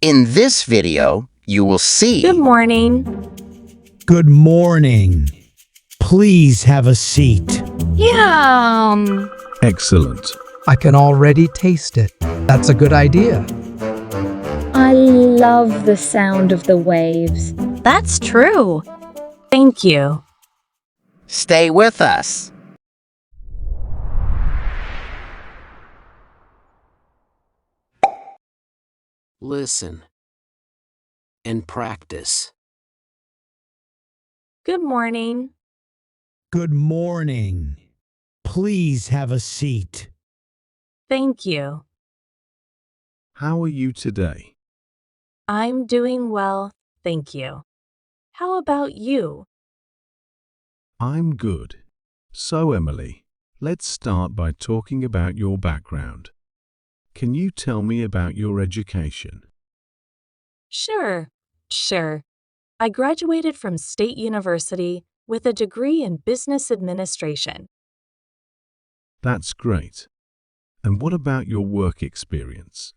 In this video, you will see. Good morning. Good morning. Please have a seat. Yum. Excellent. I can already taste it. That's a good idea. I love the sound of the waves. That's true. Thank you. Stay with us. Listen and practice. Good morning. Good morning. Please have a seat. Thank you. How are you today? I'm doing well, thank you. How about you? I'm good. So, Emily, let's start by talking about your background. Can you tell me about your education? Sure. I graduated from State University with a degree in business administration. That's great. And what about your work experience?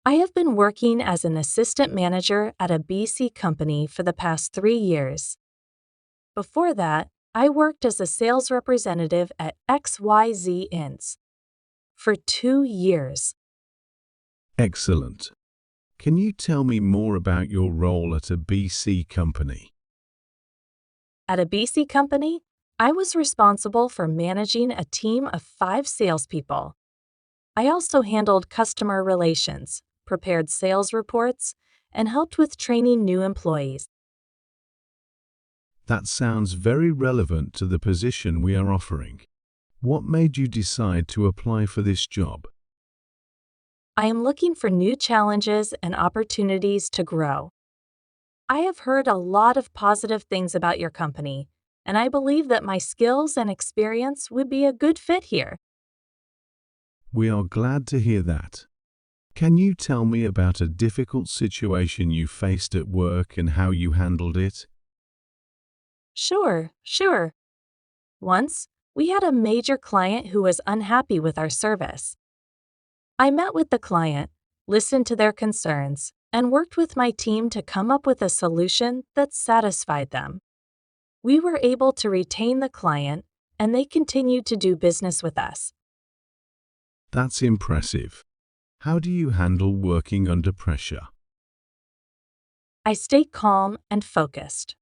I have been working as an assistant manager at a BC company for the past 3 years. Before that, I worked as a sales representative at XYZ Inns for 2 years. Excellent. Can you tell me more about your role at a BC company? At a BC company, I was responsible for managing a team of 5 salespeople. I also handled customer relations, prepared sales reports, and helped with training new employees. That sounds very relevant to the position we are offering. What made you decide to apply for this job? I am looking for new challenges and opportunities to grow. I have heard a lot of positive things about your company, and I believe that my skills and experience would be a good fit here. We are glad to hear that. Can you tell me about a difficult situation you faced at work and how you handled it? Sure. Once, we had a major client who was unhappy with our service. I met with the client, listened to their concerns, and worked with my team to come up with a solution that satisfied them. We were able to retain the client, and they continued to do business with us. That's impressive. How do you handle working under pressure? I stay calm and focused.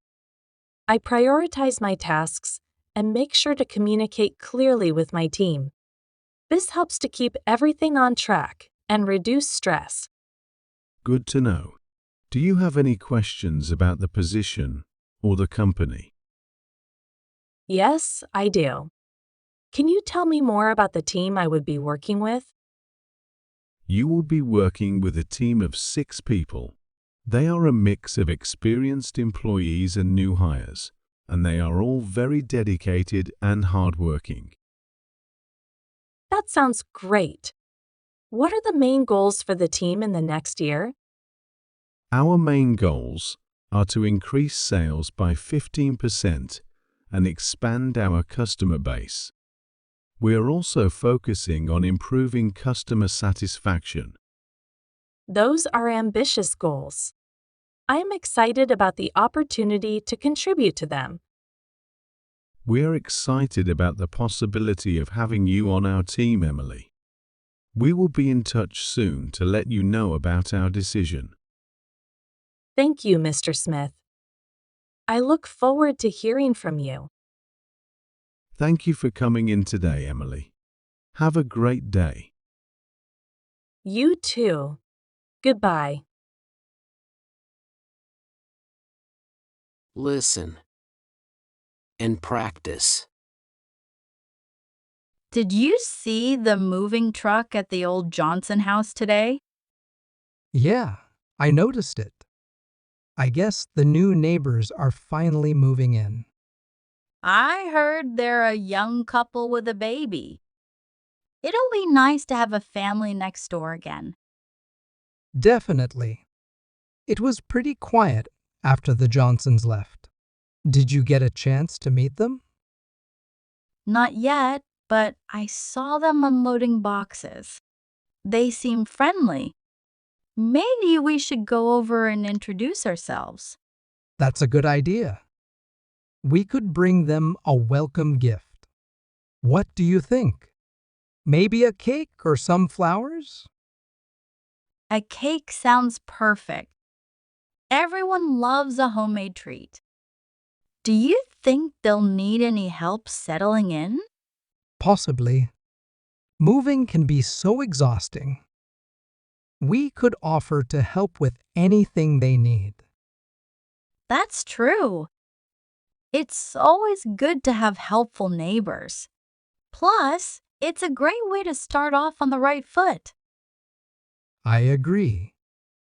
I prioritize my tasks and make sure to communicate clearly with my team. This helps to keep everything on track and reduce stress. Good to know. Do you have any questions about the position or the company? Yes, I do. Can you tell me more about the team I would be working with? You will be working with a team of 6 people. They are a mix of experienced employees and new hires, and they are all very dedicated and hardworking. That sounds great. What are the main goals for the team in the next year? Our main goals are to increase sales by 15% and expand our customer base. We are also focusing on improving customer satisfaction. Those are ambitious goals. I am excited about the opportunity to contribute to them. We are excited about the possibility of having you on our team, Emily. We will be in touch soon to let you know about our decision. Thank you, Mr. Smith. I look forward to hearing from you. Thank you for coming in today, Emily. Have a great day. You too. Goodbye. Listen and practice. Did you see the moving truck at the old Johnson house today? Yeah, I noticed it. I guess the new neighbors are finally moving in. I heard they're a young couple with a baby. It'll be nice to have a family next door again. Definitely. It was pretty quiet after the Johnsons left. Did you get a chance to meet them? Not yet, but I saw them unloading boxes. They seem friendly. Maybe we should go over and introduce ourselves. That's a good idea. We could bring them a welcome gift. What do you think? Maybe a cake or some flowers? A cake sounds perfect. Everyone loves a homemade treat. Do you think they'll need any help settling in? Possibly. Moving can be so exhausting. We could offer to help with anything they need. That's true. It's always good to have helpful neighbors. Plus, it's a great way to start off on the right foot. I agree.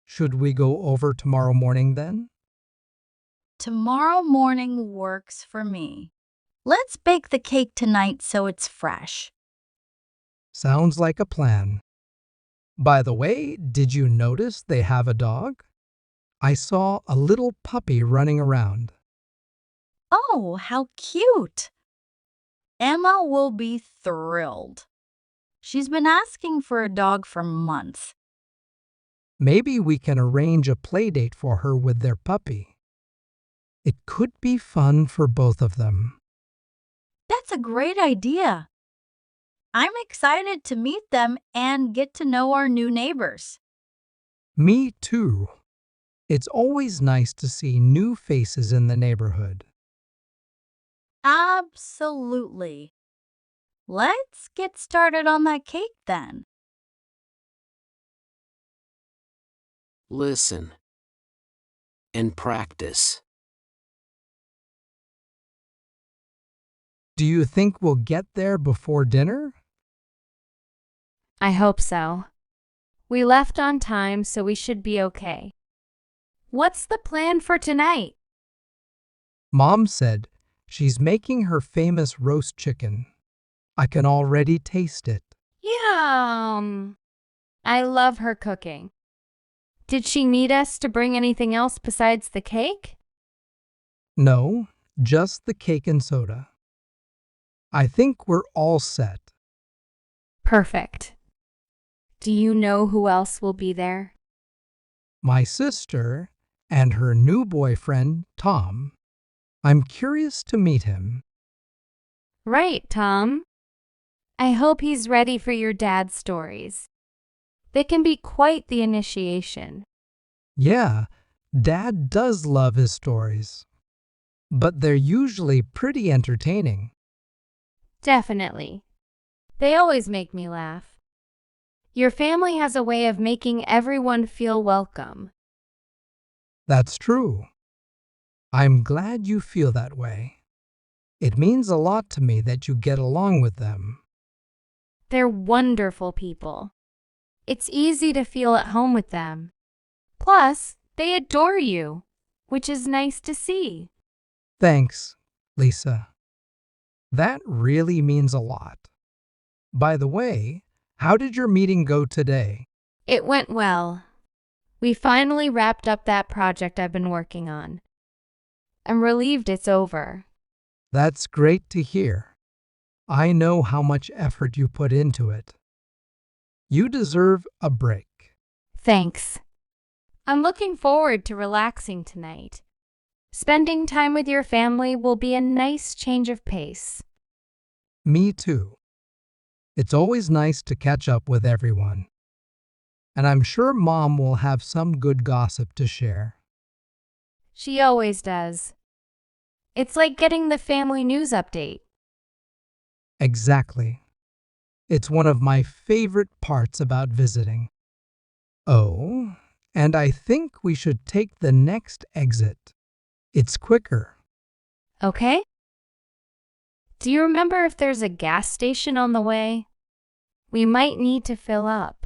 Should we go over tomorrow morning then? Tomorrow morning works for me. Let's bake the cake tonight so it's fresh. Sounds like a plan. By the way, did you notice they have a dog? I saw a little puppy running around. Oh, how cute! Emma will be thrilled. She's been asking for a dog for months. Maybe we can arrange a play date for her with their puppy. It could be fun for both of them. That's a great idea. I'm excited to meet them and get to know our new neighbors. Me too. It's always nice to see new faces in the neighborhood. Absolutely. Let's get started on that cake then. Listen. And practice. Do you think we'll get there before dinner? I hope so. We left on time, so we should be okay. What's the plan for tonight? Mom said she's making her famous roast chicken. I can already taste it. Yum! I love her cooking. Did she need us to bring anything else besides the cake? No, just the cake and soda. I think we're all set. Perfect. Do you know who else will be there? My sister and her new boyfriend, Tom. I'm curious to meet him. Right, Tom. I hope he's ready for your dad's stories. They can be quite the initiation. Yeah, Dad does love his stories, but they're usually pretty entertaining. Definitely. They always make me laugh. Your family has a way of making everyone feel welcome. That's true. I'm glad you feel that way. It means a lot to me that you get along with them. They're wonderful people. It's easy to feel at home with them. Plus, they adore you, which is nice to see. Thanks, Lisa. That really means a lot. By the way, how did your meeting go today? It went well. We finally wrapped up that project I've been working on. I'm relieved it's over. That's great to hear. I know how much effort you put into it. You deserve a break. Thanks. I'm looking forward to relaxing tonight. Spending time with your family will be a nice change of pace. Me too. It's always nice to catch up with everyone. And I'm sure Mom will have some good gossip to share. She always does. It's like getting the family news update. Exactly. It's one of my favorite parts about visiting. Oh, and I think we should take the next exit. It's quicker. Okay? Do you remember if there's a gas station on the way? We might need to fill up.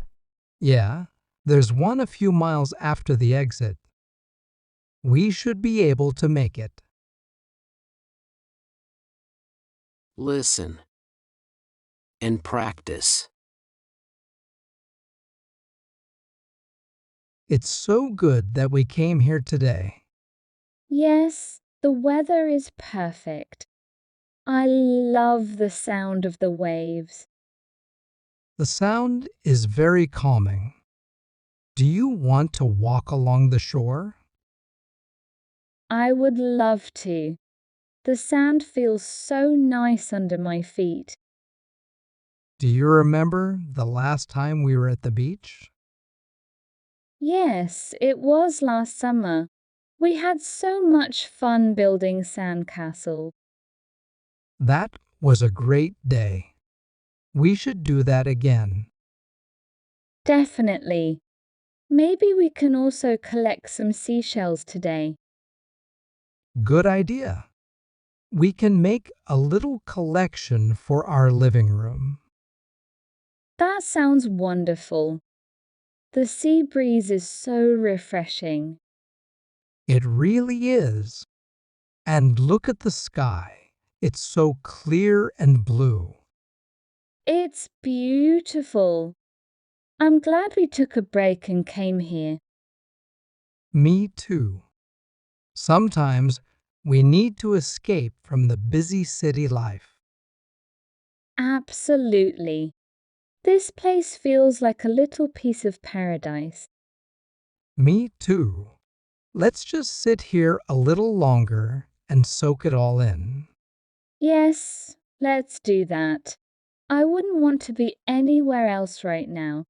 Yeah, there's one a few miles after the exit. We should be able to make it. Listen. And practice. It's so good that we came here today. Yes, the weather is perfect. I love the sound of the waves. The sound is very calming. Do you want to walk along the shore? I would love to. The sand feels so nice under my feet. Do you remember the last time we were at the beach? Yes, it was last summer. We had so much fun building sandcastles. That was a great day. We should do that again. Definitely. Maybe we can also collect some seashells today. Good idea. We can make a little collection for our living room. That sounds wonderful. The sea breeze is so refreshing. It really is. And look at the sky. It's so clear and blue. It's beautiful. I'm glad we took a break and came here. Me too. Sometimes we need to escape from the busy city life. Absolutely. This place feels like a little piece of paradise. Me too. Let's just sit here a little longer and soak it all in. Yes, let's do that. I wouldn't want to be anywhere else right now.